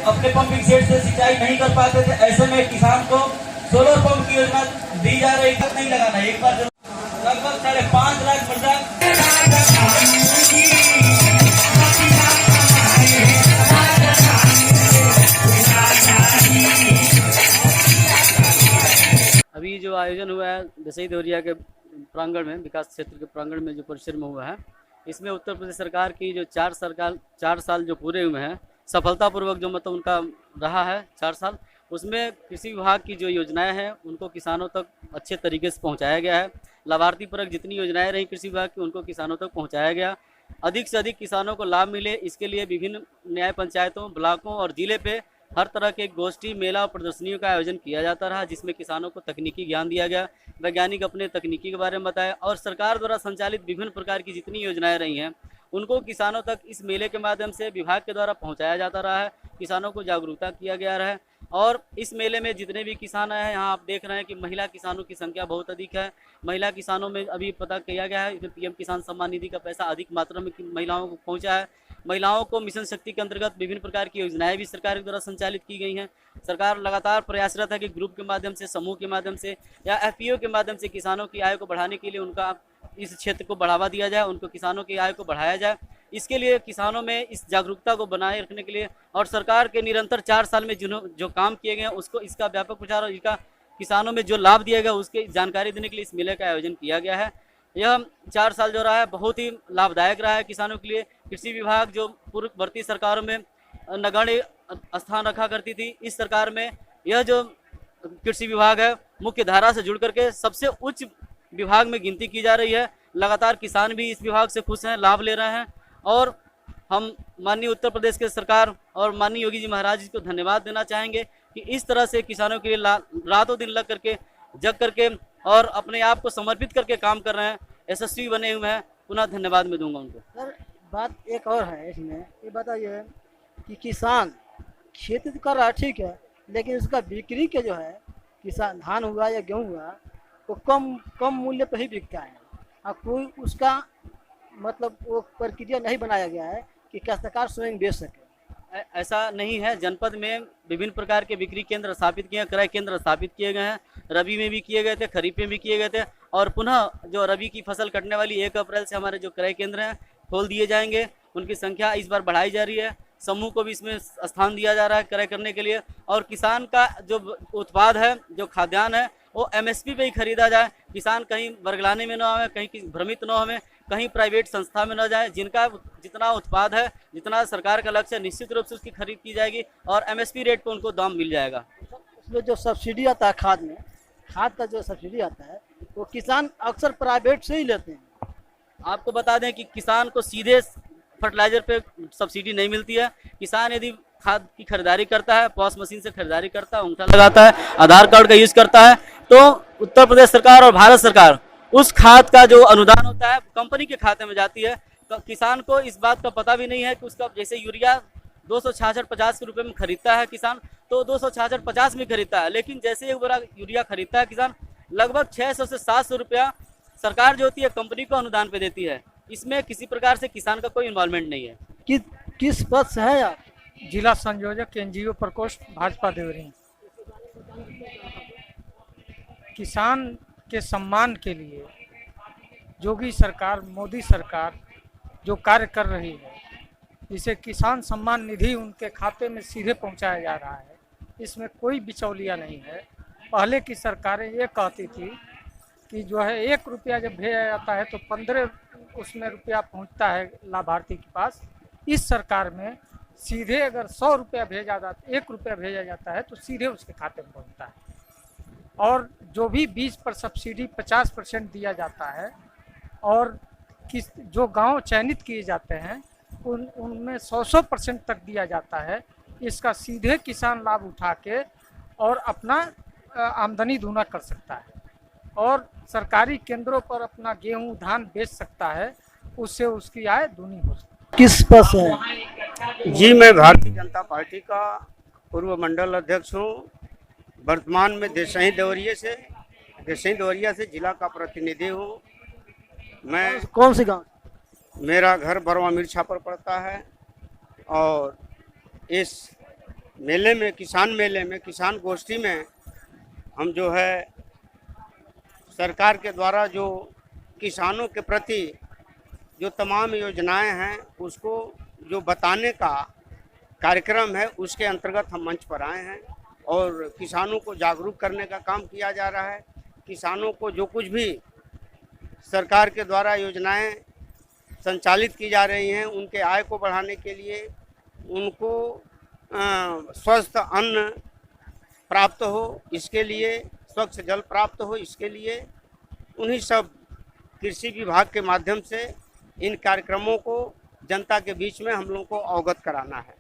अपने pumping set से सिंचाई नहीं कर पाते थे, ऐसे में किसान को सोलर पंप की योजना दी जा रही है। नहीं लगाना, एक बार लगभग 5.5 लाख अभी जो आयोजन हुआ है दसई देवरिया के प्रांगण में, विकास क्षेत्र के प्रांगण में जो परिसर में हुआ है, इसमें उत्तर प्रदेश सरकार की जो 4 साल जो पूरे हुए हैं सफलतापूर्वक, जो मतलब उनका रहा है 4 साल, उसमें कृषि विभाग की जो योजनाएं हैं उनको किसानों तक अच्छे तरीके से पहुंचाया गया है। लाभार्थी परक जितनी योजनाएं रही कृषि विभाग की उनको किसानों तक पहुंचाया गया। अधिक से अधिक किसानों को लाभ मिले, इसके लिए विभिन्न न्याय पंचायतों, ब्लॉकों और जिले पे हर तरह के गोष्ठी, मेला और प्रदर्शनियों का आयोजन किया जाता रहा, जिसमें किसानों को तकनीकी ज्ञान दिया गया, वैज्ञानिक अपने तकनीकी के बारे में बताया और सरकार द्वारा संचालित विभिन्न प्रकार की जितनी योजनाएं रही हैं उनको किसानों तक इस मेले के माध्यम से विभाग के द्वारा पहुंचाया जाता रहा है। किसानों को जागरूकता किया गया रहा है और इस मेले में जितने भी किसान आए हैं, यहाँ आप देख रहे हैं कि महिला किसानों की संख्या बहुत अधिक है। महिला किसानों में अभी पता किया गया है पीएम किसान सम्मान निधि का पैसा अधिक मात्रा में महिलाओं को पहुँचा है। महिलाओं को मिशन शक्ति के अंतर्गत विभिन्न प्रकार की योजनाएं भी सरकार के द्वारा संचालित की गई हैं। सरकार लगातार प्रयासरत है कि ग्रुप के माध्यम से, समूह के माध्यम से या एफपीओ के माध्यम से किसानों की आय को बढ़ाने के लिए उनका इस क्षेत्र को बढ़ावा दिया जाए, उनको किसानों की आय को बढ़ाया जाए। इसके लिए किसानों में इस जागरूकता को बनाए रखने के लिए और सरकार के निरंतर 4 साल में जो काम किए गए हैं उसको, इसका व्यापक प्रचार और इसका किसानों में जो लाभ दिया गया उसकी जानकारी देने के लिए इस मेले का आयोजन किया गया है। यह 4 साल जो रहा है बहुत ही लाभदायक रहा है किसानों के लिए। कृषि विभाग जो पूर्ववर्ती सरकारों में नगण्य स्थान रखा करती थी, इस सरकार में यह जो कृषि विभाग है मुख्य धारा से जुड़ करके सबसे उच्च विभाग में गिनती की जा रही है। लगातार किसान भी इस विभाग से खुश हैं, लाभ ले रहे हैं और हम माननीय उत्तर प्रदेश के सरकार और माननीय योगी जी महाराज जी को धन्यवाद देना चाहेंगे कि इस तरह से किसानों के लिए रातों दिन जग करके और अपने आप को समर्पित करके काम कर रहे हैं, यशस्वी बने हुए हैं। पुनः धन्यवाद मैं दूंगा उनको। सर बात एक और है इसमें, ये बताइए कि किसान खेती तो कर रहा है ठीक है, लेकिन उसका बिक्री के जो है किसान धान हुआ या गेहूँ हुआ वो कम मूल्य पर ही बिकता है और कोई उसका मतलब वो प्रक्रिया नहीं बनाया गया है कि काश्तकार स्वयं बेच सके। ऐसा नहीं है। जनपद में विभिन्न प्रकार के बिक्री केंद्र स्थापित किए हैं, क्रय केंद्र स्थापित किए गए हैं। रबी में भी किए गए थे, खरीफ में भी किए गए थे और पुनः जो रबी की फसल कटने वाली 1 अप्रैल से हमारे जो क्रय केंद्र हैं खोल दिए जाएंगे। उनकी संख्या इस बार बढ़ाई जा रही है। समूह को भी इसमें स्थान दिया जा रहा है क्रय करने के लिए और किसान का जो उत्पाद है, जो खाद्यान्न है, वो एमएसपी पे ही खरीदा जाए। किसान कहीं वर्गलाने में न आवे, कहीं भ्रमित न होवे, कहीं प्राइवेट संस्था में न जाए। जिनका जितना उत्पाद है, जितना सरकार का लक्ष्य है, निश्चित रूप से उसकी खरीद की जाएगी और एमएसपी रेट पे उनको दाम मिल जाएगा। उसमें जो सब्सिडी आता है खाद का जो सब्सिडी आता है वो किसान अक्सर प्राइवेट से ही लेते हैं। आपको बता दें कि किसान को सीधे फर्टिलाइजर पे सब्सिडी नहीं मिलती है। किसान यदि खाद की खरीदारी करता है, पॉस मशीन से खरीदारी करता है, अंगूठा लगाता है, आधार कार्ड का यूज करता है, तो उत्तर प्रदेश सरकार और भारत सरकार उस खाद का जो अनुदान होता है कंपनी के खाते में जाती है। तो किसान को इस बात का पता भी नहीं है कि उसका जैसे यूरिया 266-50 रुपये में खरीदता है किसान, तो 266-50 में खरीदता है, लेकिन जैसे एक बोरा यूरिया खरीदता है किसान लगभग 600 से 700 रुपया सरकार जो होती है कंपनी को अनुदान पे देती है। इसमें किसी प्रकार से किसान का कोई इन्वॉल्वमेंट नहीं है। किस पद से है आप? जिला संयोजक एनजीओ प्रकोष्ठ भाजपा देवरिया। किसान के सम्मान के लिए योगी सरकार, मोदी सरकार जो कार्य कर रही है, जिसे किसान सम्मान निधि उनके खाते में सीधे पहुंचाया जा रहा है, इसमें कोई बिचौलिया नहीं है। पहले की सरकारें ये कहती थी कि जो है 1 रुपया जब भेजा जाता है तो 15 उसमें रुपया पहुंचता है लाभार्थी के पास। इस सरकार में सीधे अगर 100 रुपया भेजा जाता, 1 रुपया भेजा जाता है तो सीधे उसके खाते में पहुंचता है और जो भी 20 पर सब्सिडी 50% दिया जाता है और जो गांव चयनित किए जाते हैं उनमें 100% तक दिया जाता है। इसका सीधे किसान लाभ उठा के और अपना आमदनी दूना कर सकता है और सरकारी केंद्रों पर अपना गेहूं धान बेच सकता है, उससे उसकी आय दूनी हो सकती है। किस पद से है? जी, मैं भारतीय जनता पार्टी का पूर्व मंडल अध्यक्ष हूँ। वर्तमान में देसई देवरिया से जिला का प्रतिनिधि हूँ। मैं कौन सी गांव? मेरा घर बरवा मिर्छा पर पड़ता है और इस मेले में, किसान गोष्ठी में हम जो है सरकार के द्वारा जो किसानों के प्रति जो तमाम योजनाएं हैं उसको जो बताने का कार्यक्रम है उसके अंतर्गत हम मंच पर आए हैं और किसानों को जागरूक करने का काम किया जा रहा है। किसानों को जो कुछ भी सरकार के द्वारा योजनाएं संचालित की जा रही हैं उनके आय को बढ़ाने के लिए, उनको स्वस्थ अन्न प्राप्त हो इसके लिए, स्वच्छ जल प्राप्त हो इसके लिए, उन्हीं सब कृषि विभाग के माध्यम से इन कार्यक्रमों को जनता के बीच में हम लोगों को अवगत कराना है।